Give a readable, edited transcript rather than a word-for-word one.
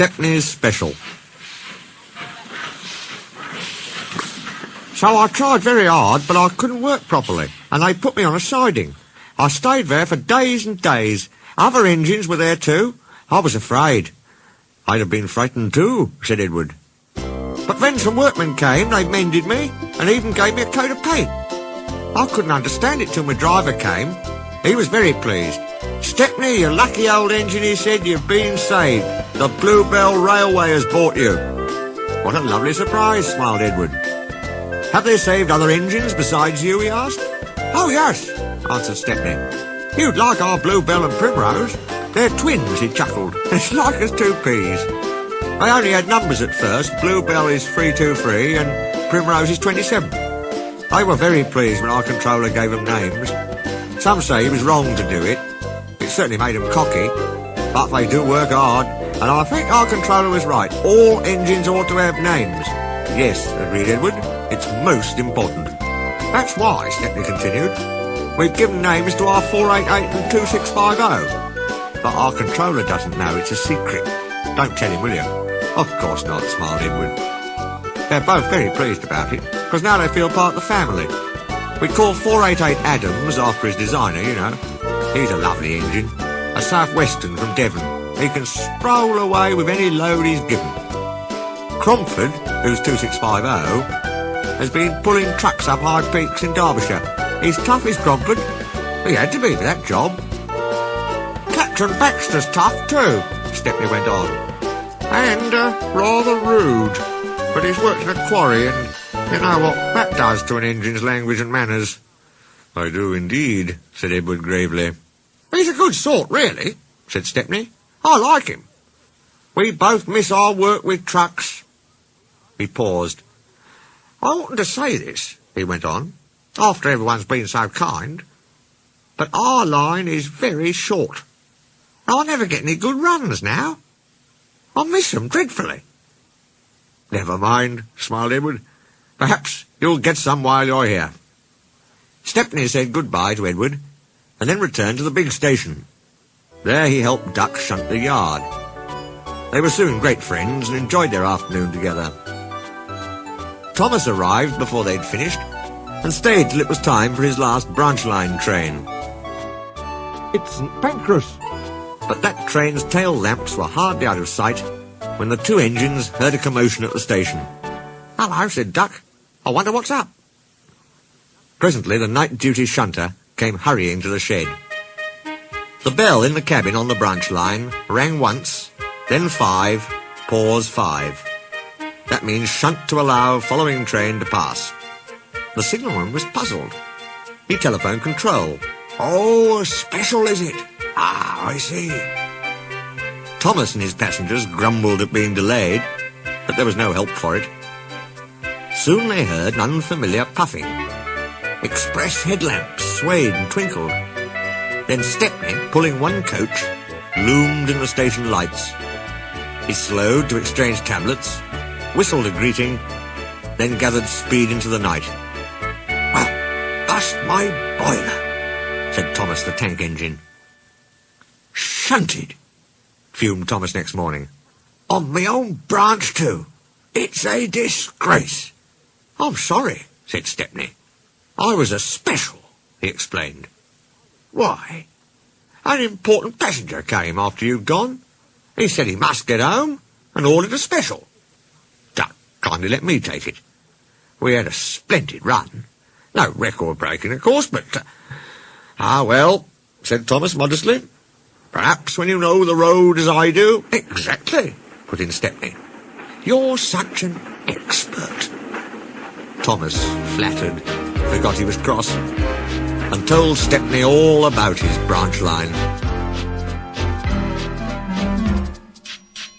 Stepney's Special. So I tried very hard, but I couldn't work properly, and they put me on a siding. I stayed there for days and days. Other engines were there too. I was afraid. I'd have been frightened too, said Edward. But then some workmen came, they mended me, and even gave me a coat of paint. I couldn't understand it till my driver came. He was very pleased. Stepney, you lucky old engine, he said, you've been saved. The Bluebell Railway has bought you. What a lovely surprise, smiled Edward. Have they saved other engines besides you, he asked. Oh, yes, answered Stepney. You'd like our Bluebell and Primrose. They're twins, he chuckled. It's like as two peas. They only had numbers at first. Bluebell is 323 and Primrose is 27. They were very pleased when our controller gave them names. Some say he was wrong to do it. It certainly made them cocky. But they do work hard, and I think our controller was right. All engines ought to have names. Yes, agreed Edward. It's most important. That's why, Stepney continued, we've given names to our 488 and 2650. But our controller doesn't know. It's a secret. Don't tell him, will you? Of course not, smiled Edward. They're both very pleased about it, because now they feel part of the family. We call 488 Adams after his designer, you know. He's a lovely engine. A South-Western from Devon. He can stroll away with any load he's given. Cromford, who's 2650, has been pulling trucks up high peaks in Derbyshire. He's tough as Cromford. He had to be for that job. Captain Baxter's tough too, Stepney went on. And rather rude. But he's worked in a quarry, and you know what that does to an engine's language and manners. I do indeed, said Edward gravely. He's a good sort, really, said Stepney. I like him. We both miss our work with trucks. He paused. I oughtn't to say this, he went on, after everyone's been so kind, but our line is very short. I never get any good runs now. I miss them dreadfully. Never mind, smiled Edward. Perhaps you'll get some while you're here. Stepney said goodbye to Edward, and then returned to the big station. There he helped Duck shunt the yard. They were soon great friends and enjoyed their afternoon together. Thomas arrived before they'd finished, and stayed till it was time for his last branch line train. It's St. Pancras. But that train's tail lamps were hardly out of sight when the two engines heard a commotion at the station. Hello, said Duck. I wonder what's up. Presently the night-duty shunter came hurrying to the shed. The bell in the cabin on the branch line rang once, then 5, pause 5. That means shunt to allow following train to pass. The signalman was puzzled. He telephoned control. Oh, a special, is it? Ah, I see. Thomas and his passengers grumbled at being delayed, but there was no help for it. Soon they heard an unfamiliar puffing. Express headlamps swayed and twinkled. Then Stepney, pulling one coach, loomed in the station lights. He slowed to exchange tablets, whistled a greeting, then gathered speed into the night. Well, bust my boiler, said Thomas the tank engine. Shunted, fumed Thomas next morning. On my own branch too. It's a disgrace. I'm sorry, said Stepney. I was a special, he explained. Why? An important passenger came after you'd gone. He said he must get home and ordered a special. Duck kindly let me take it. We had a splendid run. No record breaking, of course, but... Ah, well, said Thomas modestly. Perhaps when you know the road as I do... Exactly, put in Stepney. You're such an expert. Thomas, flattered, forgot he was cross, and told Stepney all about his branch line.